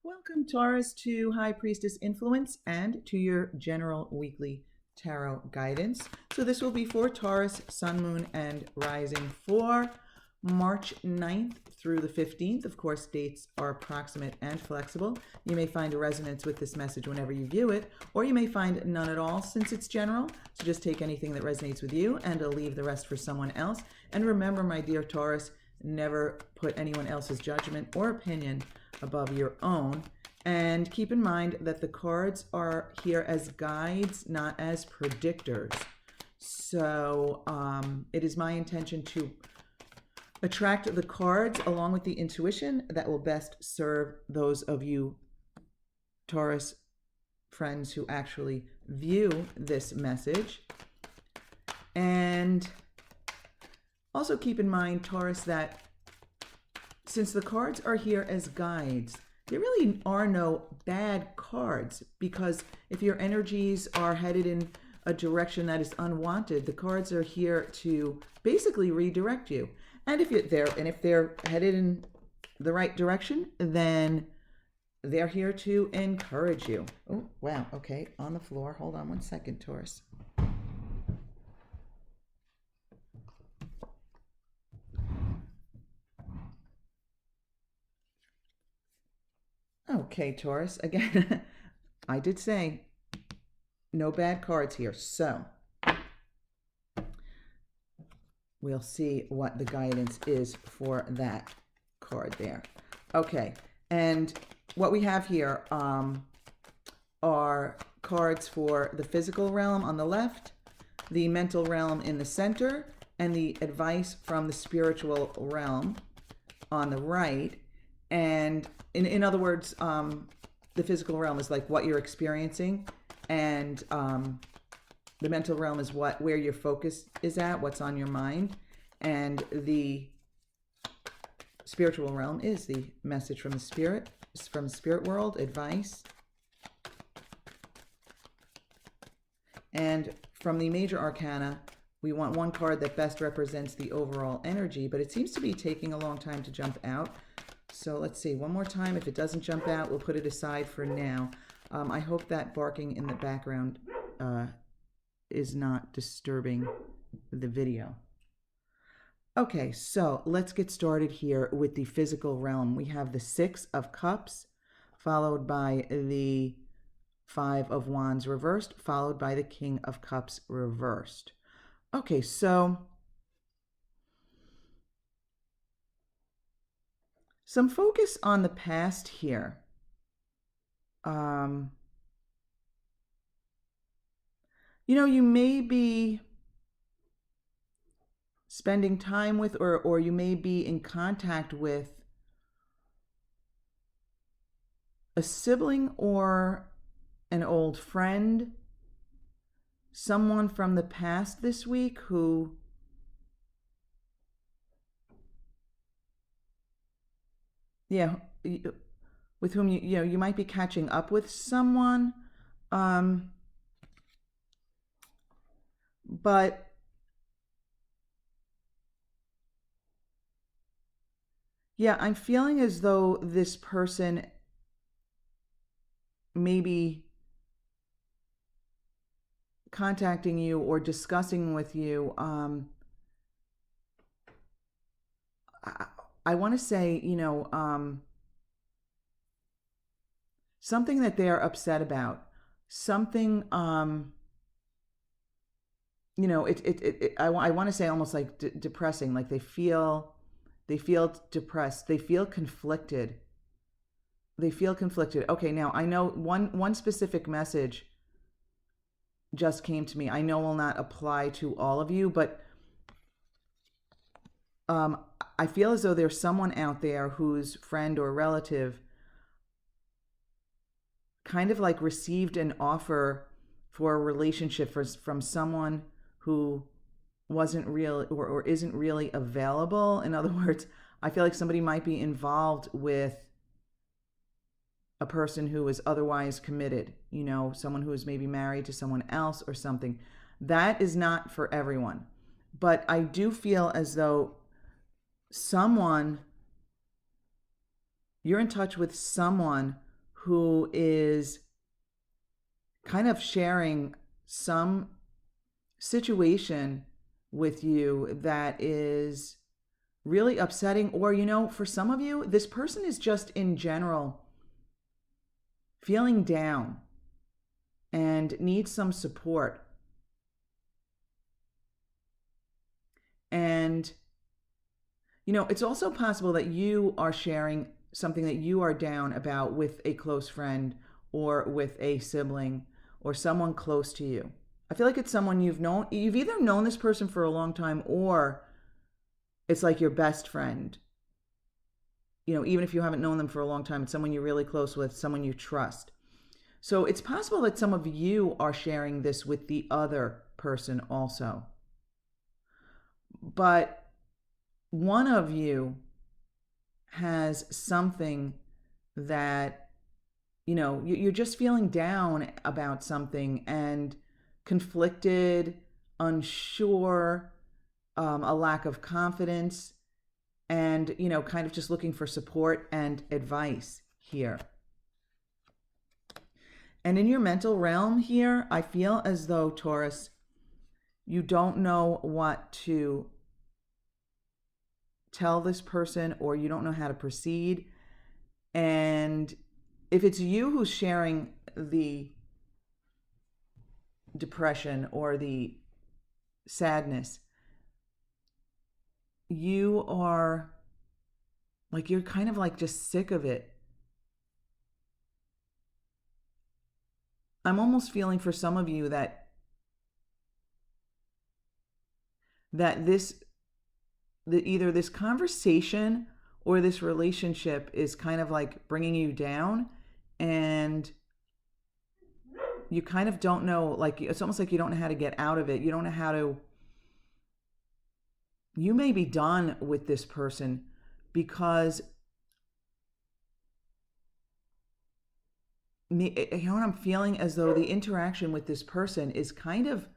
Welcome, Taurus, to High Priestess Influence and to your general weekly tarot guidance. So this will be for Taurus, Sun, Moon, and Rising for March 9th through the 15th. Of course, dates are approximate and flexible. You may find a resonance with this message whenever you view it, or you may find none at all since it's general. So just take anything that resonates with you and leave the rest for someone else. And remember, my dear Taurus, never put anyone else's judgment or opinion above your own. And keep in mind that the cards are here as guides, not as predictors. So it is my intention to attract the cards along with the intuition that will best serve those of you Taurus friends who actually view this message. And also keep in mind, Taurus, that since the cards are here as guides, there really are no bad cards, because if your energies are headed in a direction that is unwanted, the cards are here to basically redirect you. And if they're headed in the right direction, then they're here to encourage you. Oh, wow. Okay, on the floor. Hold on one second, Taurus. Okay, Taurus, again, I did say no bad cards here. So we'll see what the guidance is for that card there. Okay, and what we have here are cards for the physical realm on the left, the mental realm in the center, and the advice from the spiritual realm on the right. And in other words, the physical realm is like what you're experiencing, and the mental realm is where your focus is at, what's on your mind, and the spiritual realm is the message from the spirit world, advice. And from the major arcana, we want one card that best represents the overall energy, but it seems to be taking a long time to jump out. So let's see, one more time. If it doesn't jump out, we'll put it aside for now. I hope that barking in the background is not disturbing the video. Okay, so let's get started here with the physical realm. We have the Six of Cups, followed by the Five of Wands reversed, followed by the King of Cups reversed. Okay, so some focus on the past here. You may be spending time with, or you may be in contact with a sibling or an old friend, someone from the past this week who with whom you might be catching up with someone, but yeah, I'm feeling as though this person may be contacting you or discussing with you. I want to say, something that they're upset about, something, I want to say almost like depressing, like they feel depressed, they feel conflicted. Okay, now I know one specific message just came to me. I know will not apply to all of you, but I feel as though there's someone out there whose friend or relative kind of like received an offer for a relationship from someone who wasn't real or isn't really available. In other words, I feel like somebody might be involved with a person who is otherwise committed, someone who is maybe married to someone else or something. That is not for everyone. But I do feel as though you're in touch with someone who is kind of sharing some situation with you that is really upsetting. Or, for some of you, this person is just in general feeling down and needs some support. And, it's also possible that you are sharing something that you are down about with a close friend or with a sibling or someone close to you. I feel like it's someone you've known. You've either known this person for a long time, or it's like your best friend. Even if you haven't known them for a long time, it's someone you're really close with, someone you trust. So it's possible that some of you are sharing this with the other person also. But one of you has something that, you're just feeling down about something and conflicted, unsure, a lack of confidence, and, kind of just looking for support and advice here. And in your mental realm here, I feel as though, Taurus, you don't know what to tell this person, or you don't know how to proceed. And if it's you who's sharing the depression or the sadness, you are like, you're kind of like just sick of it. I'm almost feeling for some of you that either this conversation or this relationship is kind of like bringing you down, and you kind of don't know, like, it's almost like you don't know how to get out of it. You don't know how to, you may be done with this person because, what I'm feeling as though the interaction with this person is kind of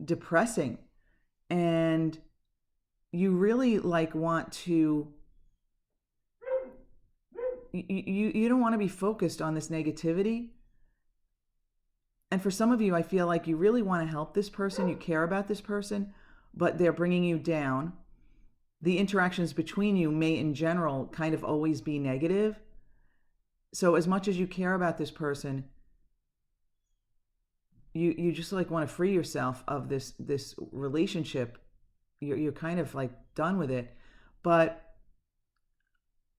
depressing, and you really want to, you don't want to be focused on this negativity. And for some of you, I feel like you really want to help this person, you care about this person, but they're bringing you down. The interactions between you may in general kind of always be negative. So as much as you care about this person, you just want to free yourself of this relationship. You're kind of done with it. But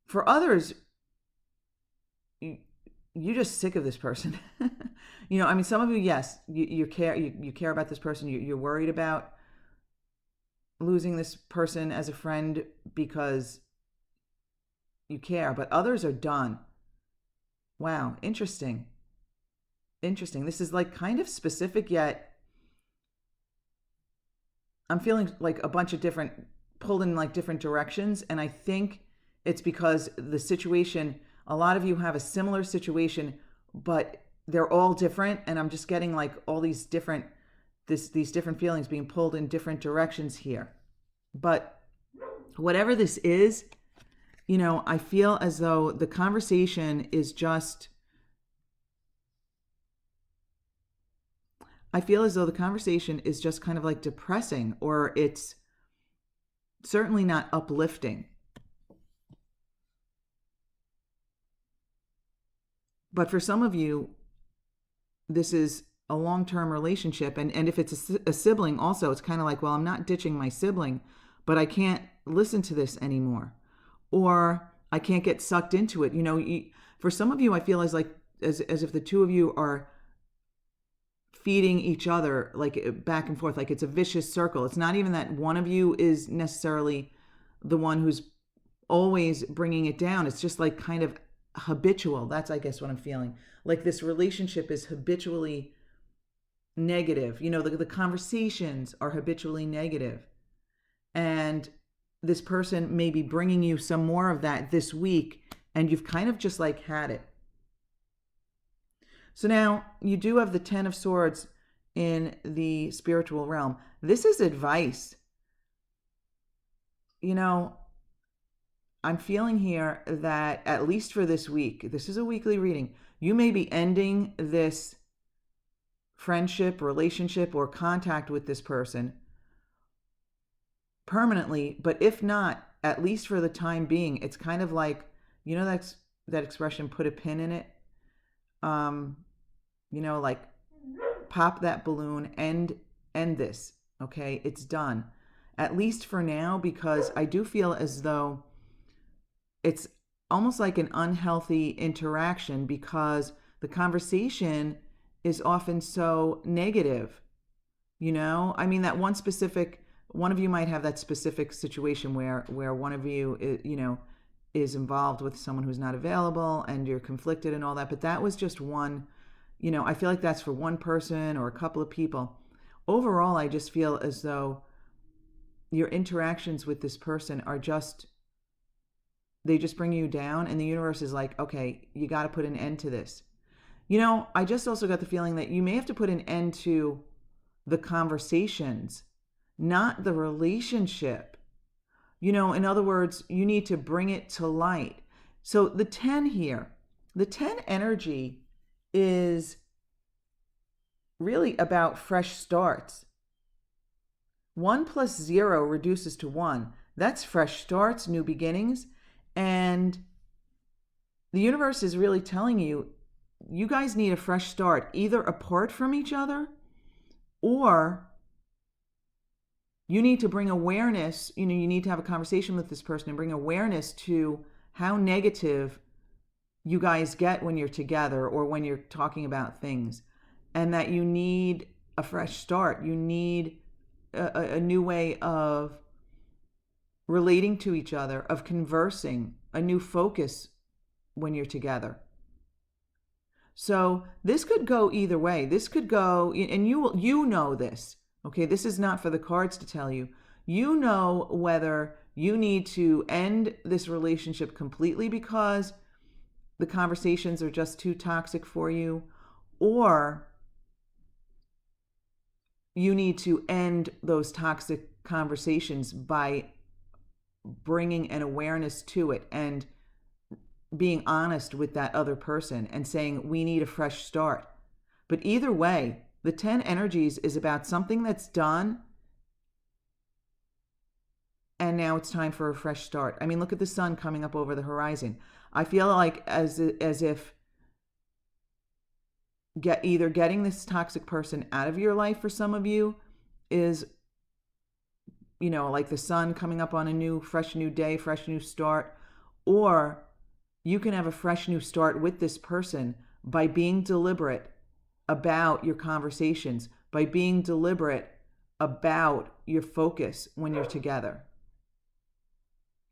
for others, you're just sick of this person. Some of you, yes, you care about this person. You're worried about losing this person as a friend because you care, but others are done. Wow, interesting. This is kind of specific, yet I'm feeling like a bunch of different, pulled in different directions. And I think it's because the situation, a lot of you have a similar situation, but they're all different. And I'm just getting all these different, these different feelings being pulled in different directions here. But whatever this is, I feel as though the conversation is just, kind of depressing, or it's certainly not uplifting. But for some of you, this is a long-term relationship. And if it's a sibling also, it's kind of well, I'm not ditching my sibling, but I can't listen to this anymore. Or I can't get sucked into it. For some of you, I feel as if the two of you are feeding each other back and forth, it's a vicious circle. It's not even that one of you is necessarily the one who's always bringing it down. It's just kind of habitual. That's, I guess, what I'm feeling. This relationship is habitually negative. The conversations are habitually negative. And this person may be bringing you some more of that this week, and you've kind of just had it. So now you do have the 10 of Swords in the spiritual realm. This is advice. I'm feeling here that at least for this week, this is a weekly reading, you may be ending this friendship, relationship, or contact with this person permanently. But if not, at least for the time being, it's kind of like, that expression, put a pin in it. Like pop that balloon, end this. Okay, it's done. At least for now, because I do feel as though it's almost like an unhealthy interaction because the conversation is often so negative. I mean, that one of you might have that specific situation where one of you is involved with someone who's not available and you're conflicted and all that, but that was just one. I feel like that's for one person or a couple of people. Overall, I just feel as though your interactions with this person they just bring you down, and the universe is like, okay, you got to put an end to this. I just also got the feeling that you may have to put an end to the conversations, not the relationship. In other words, you need to bring it to light. So the 10 here, the 10 energy is really about fresh starts. 1 plus 0 reduces to 1. That's fresh starts, new beginnings. And the universe is really telling you, you guys need a fresh start, either apart from each other, or you need to bring awareness. You need to have a conversation with this person and bring awareness to how negative you guys get when you're together or when you're talking about things, and that you need a fresh start. You need a new way of relating to each other, of conversing, a new focus when you're together. So this could go either way. This could go, and you know this, okay? This is not for the cards to tell you. You know whether you need to end this relationship completely because the conversations are just too toxic for you, or you need to end those toxic conversations by bringing an awareness to it and being honest with that other person and saying, we need a fresh start. But either way, the 10 energies is about something that's done, and now it's time for a fresh start. I mean, look at the sun coming up over the horizon. I feel like as if either getting this toxic person out of your life for some of you is, like the sun coming up on a fresh new day, fresh new start, or you can have a fresh new start with this person by being deliberate about your conversations, by being deliberate about your focus when you're together,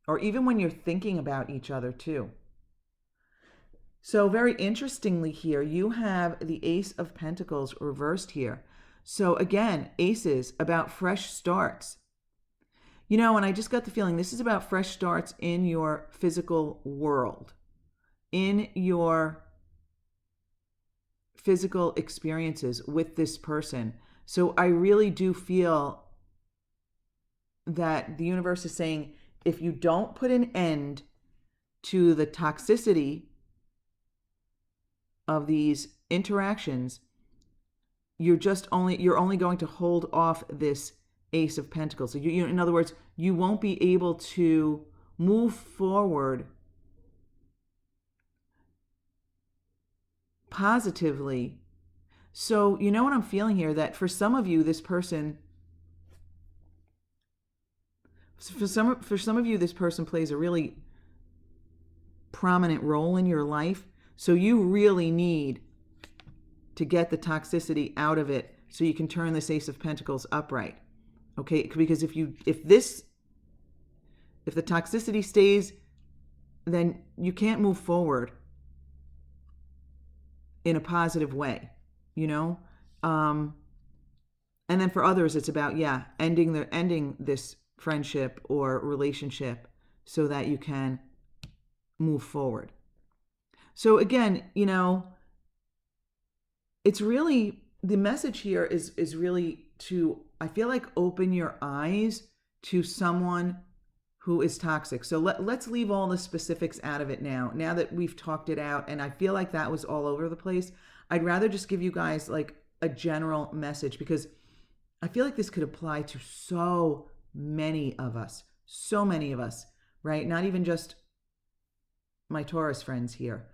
or even when you're thinking about each other too. So very interestingly here, you have the Ace of Pentacles reversed here. So again, aces about fresh starts. And I just got the feeling this is about fresh starts in your physical world, in your physical experiences with this person. So I really do feel that the universe is saying, if you don't put an end to the toxicity of these interactions, you're only going to hold off this Ace of Pentacles. So in other words, you won't be able to move forward positively. So you know what I'm feeling here, that for some of you, this person plays a really prominent role in your life. So you really need to get the toxicity out of it so you can turn this Ace of Pentacles upright. Okay, because if the toxicity stays, then you can't move forward in a positive way, and then for others, it's about ending this friendship or relationship so that you can move forward. So again, it's really, the message here is really to, I feel like, open your eyes to someone who is toxic. So let's leave all the specifics out of it now. Now that we've talked it out, and I feel like that was all over the place, I'd rather just give you guys like a general message, because I feel like this could apply to so many of us. So many of us, right? Not even just my Taurus friends here.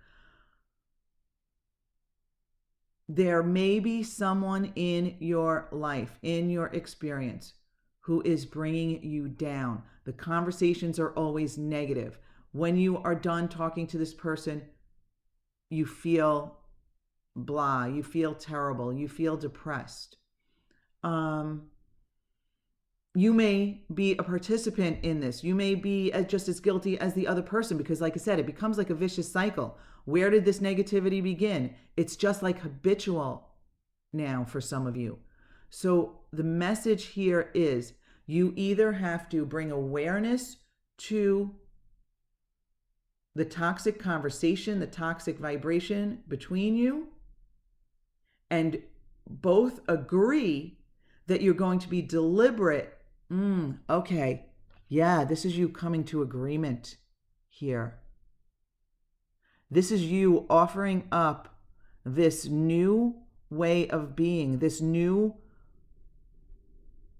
There may be someone in your life, in your experience, who is bringing you down. The conversations are always negative. When you are done talking to this person, you feel blah, you feel terrible, you feel depressed. You may be a participant in this. You may be just as guilty as the other person, because like I said, it becomes like a vicious cycle. Where did this negativity begin? It's just like habitual now for some of you. So the message here is you either have to bring awareness to the toxic conversation, the toxic vibration between you, and both agree that you're going to be deliberate. Okay, yeah, this is you coming to agreement here. This is you offering up this new way of being, this new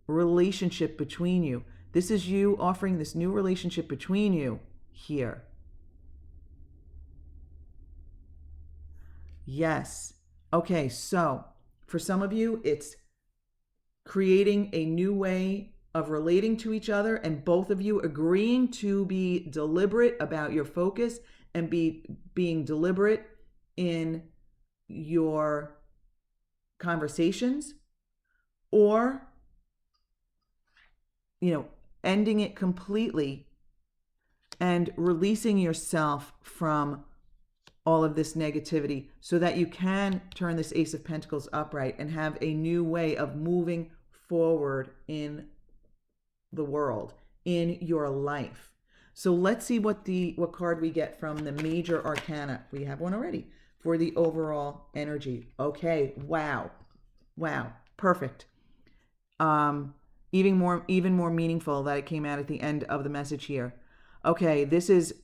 relationship between you. This is you offering this new relationship between you here. Yes. Okay, so for some of you, it's creating a new way of relating to each other, and both of you agreeing to be deliberate about your focus and being deliberate in your conversations, or ending it completely and releasing yourself from all of this negativity so that you can turn this Ace of Pentacles upright and have a new way of moving forward in the world, in your life. So let's see what card we get from the major arcana. We have one already for the overall energy. Okay, wow, perfect. Even more meaningful that it came out at the end of the message here. Okay, this is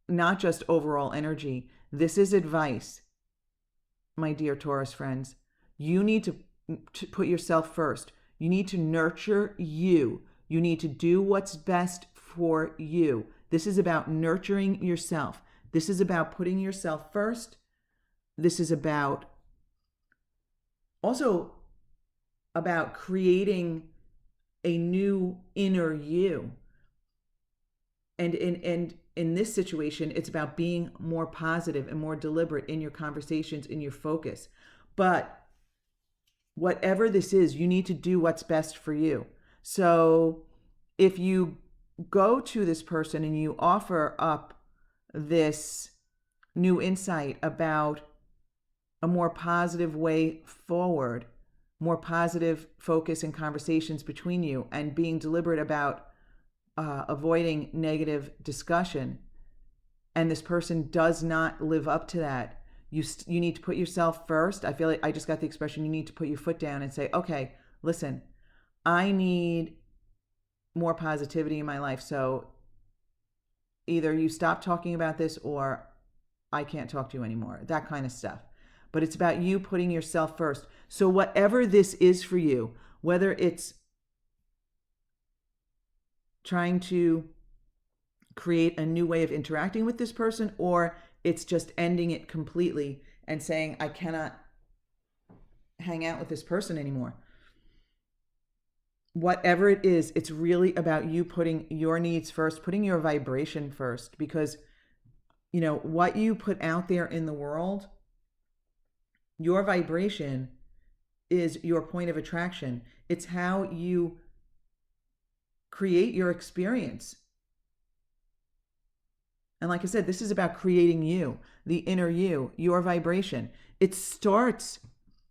not just overall energy. This is advice, my dear Taurus friends. You need to put yourself first. You need to nurture you. You need to do what's best for you. This is about nurturing yourself. This is about putting yourself first. This is also about creating a new inner you. And in this situation, it's about being more positive and more deliberate in your conversations, in your focus. But whatever this is, you need to do what's best for you. So if you go to this person and you offer up this new insight about a more positive way forward, more positive focus and conversations between you, and being deliberate about avoiding negative discussion, and this person does not live up to that, you need to put yourself first. I feel like I just got the expression, you need to put your foot down and say, okay, listen, I need more positivity in my life. So either you stop talking about this or I can't talk to you anymore, that kind of stuff. But it's about you putting yourself first. So whatever this is for you, whether it's trying to create a new way of interacting with this person, or it's just ending it completely and saying, I cannot hang out with this person anymore. Whatever it is, it's really about you putting your needs first, putting your vibration first, because what you put out there in the world, your vibration is your point of attraction. It's how you create your experience. And like I said, this is about creating you, the inner you, your vibration. It starts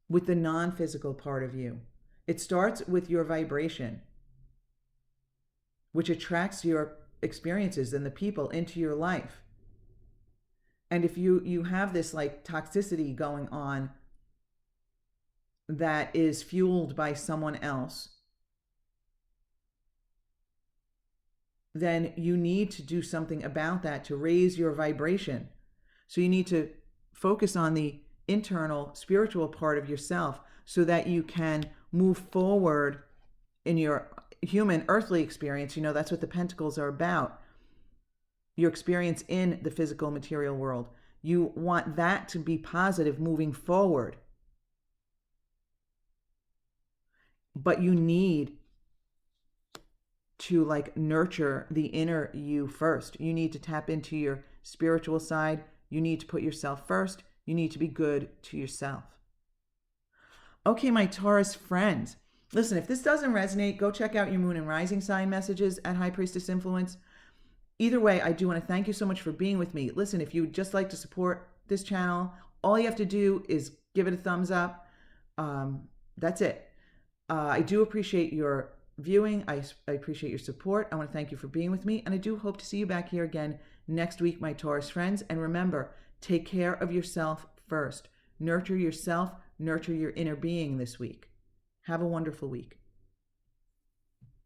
with the non-physical part of you. It starts with your vibration, which attracts your experiences and the people into your life. And if you have this like toxicity going on that is fueled by someone else, then you need to do something about that to raise your vibration. So you need to focus on the internal spiritual part of yourself so that you can move forward in your human earthly experience. You know, that's what the pentacles are about. Your experience in the physical material world. You want that to be positive moving forward. But you need to nurture the inner you first. You need to tap into your spiritual side. You need to put yourself first. You need to be good to yourself. Okay, my Taurus friends. Listen, if this doesn't resonate, go check out your moon and rising sign messages at High Priestess Influence. Either way, I do want to thank you so much for being with me. Listen, if you would just like to support this channel, all you have to do is give it a thumbs up. That's it. I do appreciate your viewing. I appreciate your support. I want to thank you for being with me. And I do hope to see you back here again next week, my Taurus friends. And remember, take care of yourself first. Nurture yourself. Nurture your inner being this week. Have a wonderful week.